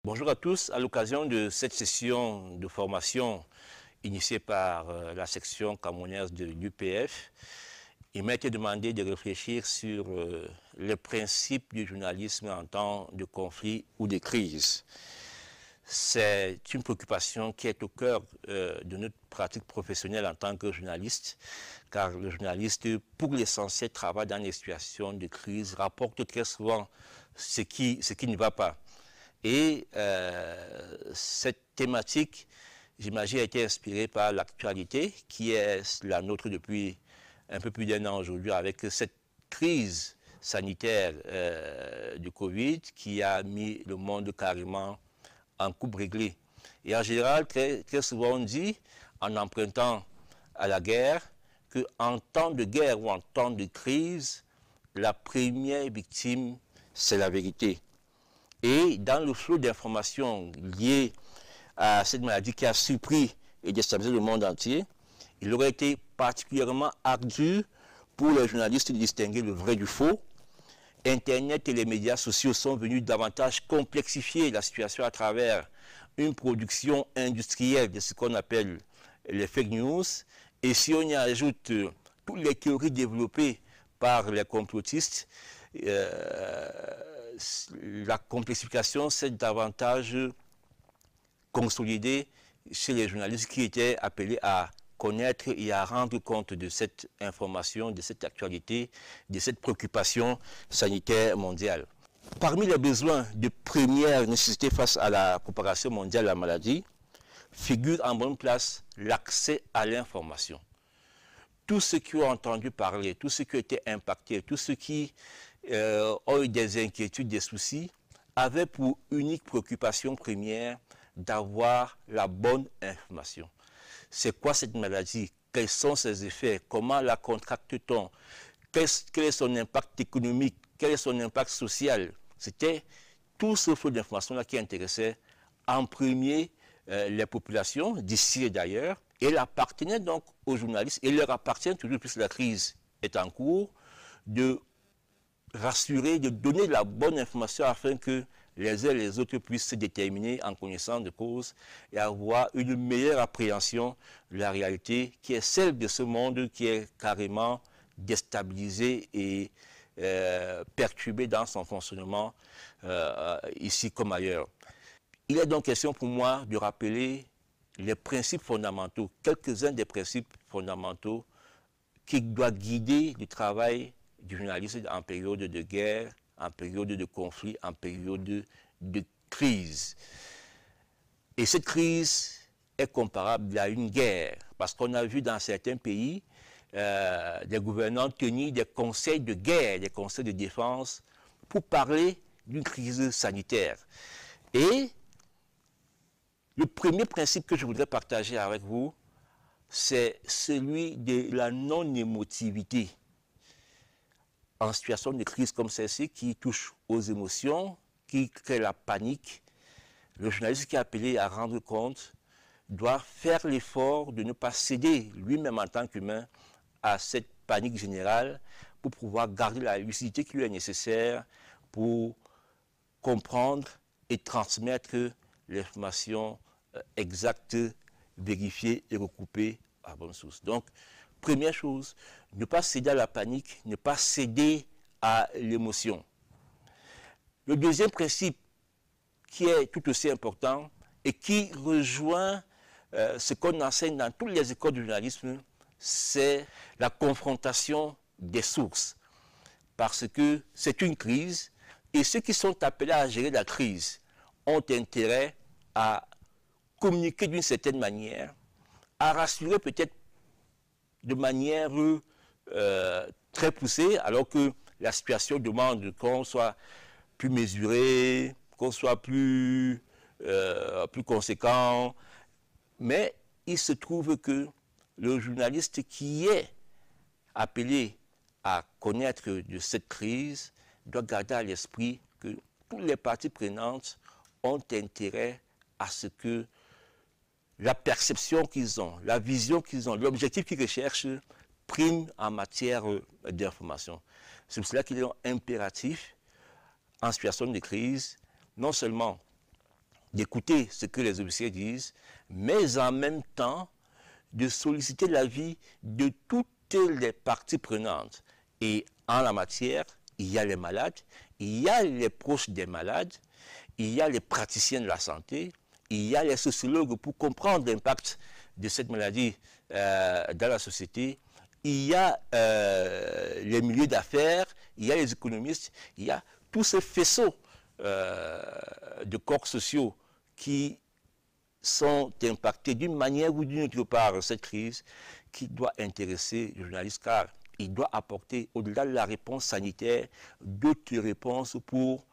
Bonjour à tous. À l'occasion de cette session de formation initiée par la section camerounaise de l'UPF, il m'a été demandé de réfléchir sur les principes du journalisme en temps de conflit ou de crise. C'est une préoccupation qui est au cœur de notre pratique professionnelle en tant que journaliste, car le journaliste, pour l'essentiel, travaille dans des situations de crise, rapporte très souvent ce qui ne va pas. Et cette thématique, j'imagine, a été inspirée par l'actualité qui est la nôtre depuis un peu plus d'un an aujourd'hui, avec cette crise sanitaire du Covid qui a mis le monde carrément en coupe réglée. Et en général, très souvent on dit, en empruntant à la guerre, qu'en temps de guerre ou en temps de crise, la première victime, c'est la vérité. Et dans le flot d'informations liées à cette maladie qui a surpris et déstabilisé le monde entier, il aurait été particulièrement ardu pour les journalistes de distinguer le vrai du faux. Internet et les médias sociaux sont venus davantage complexifier la situation à travers une production industrielle de ce qu'on appelle les fake news. Et si on y ajoute toutes les théories développées par les complotistes, la complexification s'est davantage consolidée chez les journalistes qui étaient appelés à connaître et à rendre compte de cette information, de cette actualité, de cette préoccupation sanitaire mondiale. Parmi les besoins de première nécessité face à la propagation mondiale de la maladie, figure en bonne place l'accès à l'information. Tous ceux qui ont entendu parler, tous ceux qui ont été impactés, tous ceux qui ont eu des inquiétudes, des soucis, avaient pour unique préoccupation première d'avoir la bonne information. C'est quoi cette maladie? Quels sont ses effets? Comment la contracte-t-on? Quel est son impact économique? Quel est son impact social? C'était tout ce flot d'informations-là qui intéressait en premier les populations, d'ici et d'ailleurs, et il appartenait donc aux journalistes, et il leur appartient toujours plus la crise est en cours, de rassurer, de donner la bonne information afin que les uns et les autres puissent se déterminer en connaissance de cause et avoir une meilleure appréhension de la réalité qui est celle de ce monde qui est carrément déstabilisé et perturbé dans son fonctionnement ici comme ailleurs. Il est donc question pour moi de rappeler les principes fondamentaux, quelques-uns des principes fondamentaux qui doivent guider le travail du journaliste en période de guerre, en période de conflit, en période de crise. Et cette crise est comparable à une guerre, parce qu'on a vu dans certains pays des gouvernants tenir des conseils de guerre, des conseils de défense, pour parler d'une crise sanitaire. Et le premier principe que je voudrais partager avec vous, c'est celui de la non-émotivité. En situation de crise comme celle-ci, qui touche aux émotions, qui crée la panique, le journaliste qui est appelé à rendre compte doit faire l'effort de ne pas céder lui-même en tant qu'humain à cette panique générale pour pouvoir garder la lucidité qui lui est nécessaire pour comprendre et transmettre l'information exacte, vérifiée et recoupée à bonne source. Donc, première chose, ne pas céder à la panique, ne pas céder à l'émotion. Le deuxième principe qui est tout aussi important et qui rejoint ce qu'on enseigne dans toutes les écoles du journalisme, c'est la confrontation des sources. Parce que c'est une crise et ceux qui sont appelés à gérer la crise ont intérêt à communiquer d'une certaine manière, à rassurer peut-être de manière très poussée, alors que la situation demande qu'on soit plus mesuré, qu'on soit plus conséquent. Mais il se trouve que le journaliste qui est appelé à connaître de cette crise doit garder à l'esprit que toutes les parties prenantes ont intérêt à ce que la perception qu'ils ont, la vision qu'ils ont, l'objectif qu'ils recherchent prime en matière d'information. C'est pour cela qu'il est impératif, en situation de crise, non seulement d'écouter ce que les officiers disent, mais en même temps de solliciter l'avis de toutes les parties prenantes. Et en la matière, il y a les malades, il y a les proches des malades, il y a les praticiens de la santé, il y a les sociologues pour comprendre l'impact de cette maladie dans la société, il y a les milieux d'affaires, il y a les économistes, il y a tous ces faisceaux de corps sociaux qui sont impactés d'une manière ou d'une autre par cette crise qui doit intéresser le journaliste, car il doit apporter, au-delà de la réponse sanitaire, d'autres réponses pour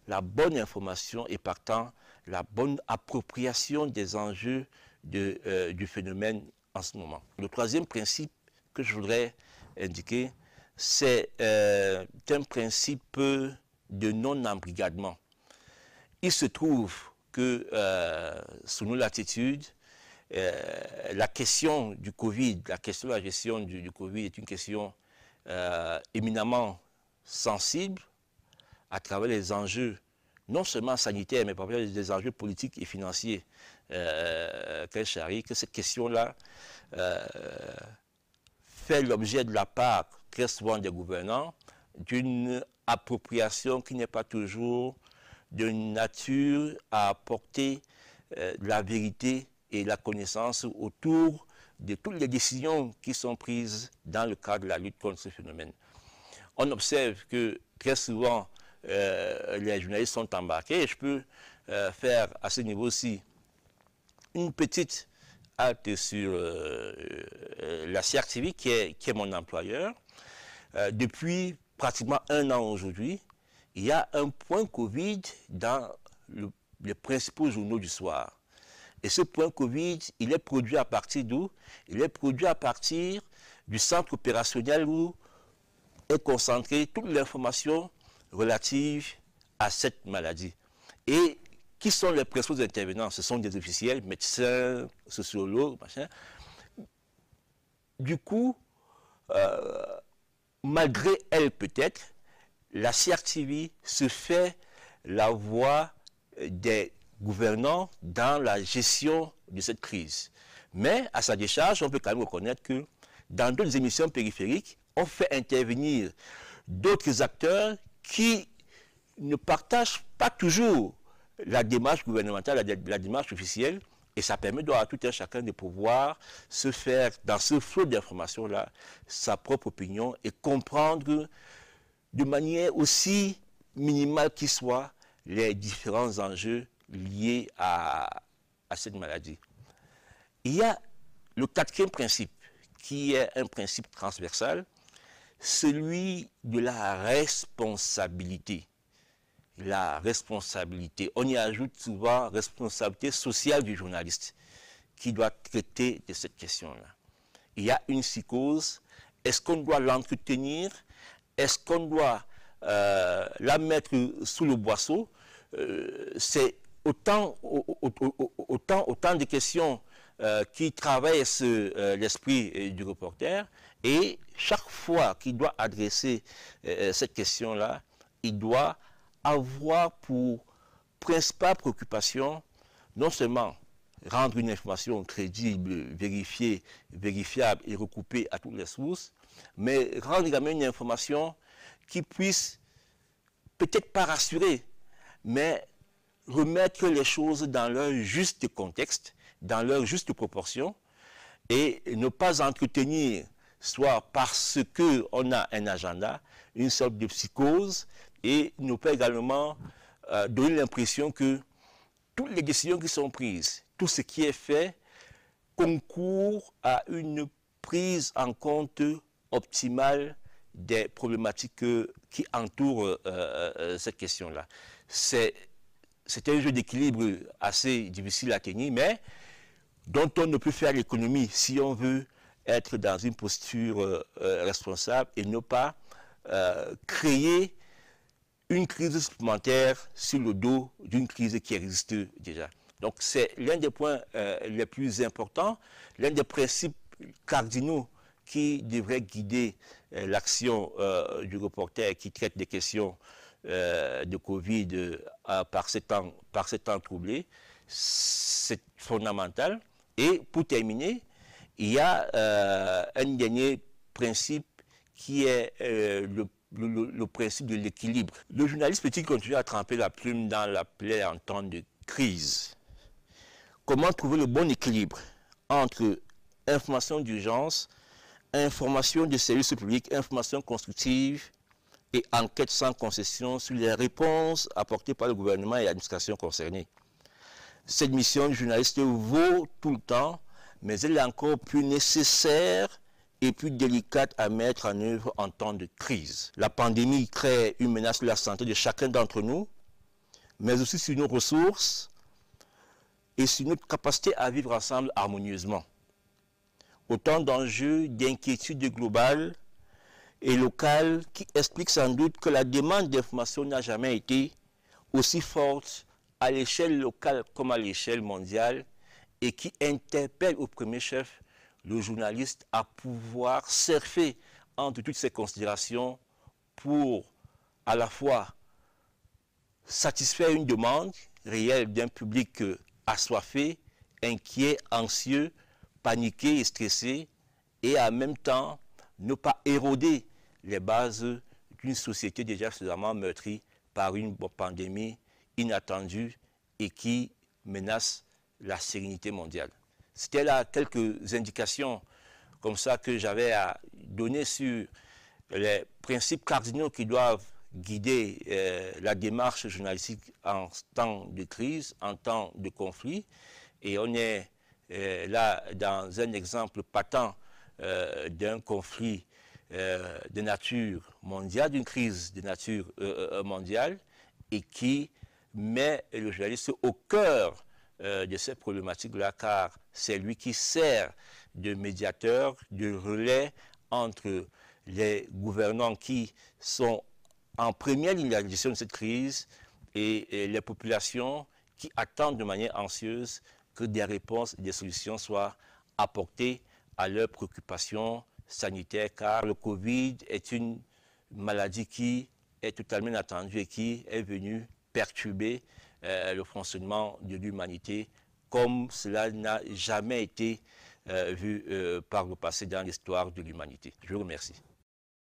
la bonne information et partant la bonne appropriation des enjeux du phénomène en ce moment. Le troisième principe que je voudrais indiquer, c'est un principe de non-embrigadement. Il se trouve que sous nos latitudes, la question du Covid, la question de la gestion du Covid est une question éminemment sensible à travers les enjeux, non seulement sanitaires, mais parfois des enjeux politiques et financiers qu'elle charrie, que cette question-là fait l'objet de la part très souvent des gouvernants d'une appropriation qui n'est pas toujours de nature à apporter la vérité et la connaissance autour de toutes les décisions qui sont prises dans le cadre de la lutte contre ce phénomène. On observe que très souvent, les journalistes sont embarqués, et je peux faire à ce niveau-ci une petite halte sur la CRTV qui est mon employeur. Depuis pratiquement un an aujourd'hui, il y a un point Covid dans les principaux journaux du soir. Et ce point Covid, il est produit à partir d'où? Il est produit à partir du centre opérationnel où est concentrée toute l'information relative à cette maladie. Et qui sont les principaux intervenants? Ce sont des officiels, médecins, sociologues, machin. Du coup, malgré elle peut-être, la CRTV se fait la voix des gouvernants dans la gestion de cette crise. Mais à sa décharge, on peut quand même reconnaître que dans d'autres émissions périphériques, on fait intervenir d'autres acteurs qui ne partagent pas toujours la démarche gouvernementale, la démarche officielle, et ça permet à tout un chacun de pouvoir se faire, dans ce flot d'informations-là, sa propre opinion et comprendre de manière aussi minimale qu'il soit les différents enjeux liés à cette maladie. Il y a le quatrième principe, qui est un principe transversal, celui de la responsabilité. La responsabilité, on y ajoute souvent responsabilité sociale du journaliste qui doit traiter de cette question-là. Il y a une psychose, est-ce qu'on doit l'entretenir? Est-ce qu'on doit la mettre sous le boisseau? C'est autant de questions qui traversent l'esprit du reporter, et chaque fois qu'il doit adresser cette question-là, il doit avoir pour principale préoccupation non seulement rendre une information crédible, vérifiée, vérifiable et recoupée à toutes les sources, mais rendre également une information qui puisse peut-être pas rassurer, mais remettre les choses dans leur juste contexte, dans leur juste proportion, et ne pas entretenir, soit parce qu'on a un agenda, une sorte de psychose, et ne pas également donner l'impression que toutes les décisions qui sont prises, tout ce qui est fait, concourt à une prise en compte optimale des problématiques qui entourent cette question-là. C'est un jeu d'équilibre assez difficile à tenir, mais dont on ne peut faire l'économie si on veut être dans une posture responsable et ne pas créer une crise supplémentaire sur le dos d'une crise qui existe déjà. Donc c'est l'un des points les plus importants, l'un des principes cardinaux qui devrait guider l'action du reporter qui traite des questions de Covid par ces temps troublés, c'est fondamental. Et pour terminer, il y a un dernier principe qui est le principe de l'équilibre. Le journaliste peut-il continuer à tremper la plume dans la plaie en temps de crise? Comment trouver le bon équilibre entre information d'urgence, information de service public, information constructive et enquête sans concession sur les réponses apportées par le gouvernement et l'administration concernée? Cette mission du journaliste vaut tout le temps, mais elle est encore plus nécessaire et plus délicate à mettre en œuvre en temps de crise. La pandémie crée une menace sur la santé de chacun d'entre nous, mais aussi sur nos ressources et sur notre capacité à vivre ensemble harmonieusement. Autant d'enjeux, d'inquiétudes globales et locales qui expliquent sans doute que la demande d'information n'a jamais été aussi forte à l'échelle locale comme à l'échelle mondiale et qui interpelle au premier chef le journaliste à pouvoir surfer entre toutes ces considérations pour à la fois satisfaire une demande réelle d'un public assoiffé, inquiet, anxieux, paniqué et stressé, et en même temps ne pas éroder les bases d'une société déjà suffisamment meurtrie par une pandémie inattendue et qui menace la sérénité mondiale. C'était là quelques indications comme ça que j'avais à donner sur les principes cardinaux qui doivent guider la démarche journalistique en temps de crise, en temps de conflit. Et on est là dans un exemple patent d'un conflit de nature mondiale, d'une crise de nature mondiale, et qui met le journaliste au cœur de cette problématique-là, car c'est lui qui sert de médiateur, de relais entre les gouvernants qui sont en première ligne de la gestion de cette crise et les populations qui attendent de manière anxieuse que des réponses et des solutions soient apportées à leurs préoccupations sanitaires, car le Covid est une maladie qui est totalement inattendue et qui est venue perturber le fonctionnement de l'humanité comme cela n'a jamais été vu par le passé dans l'histoire de l'humanité. Je vous remercie.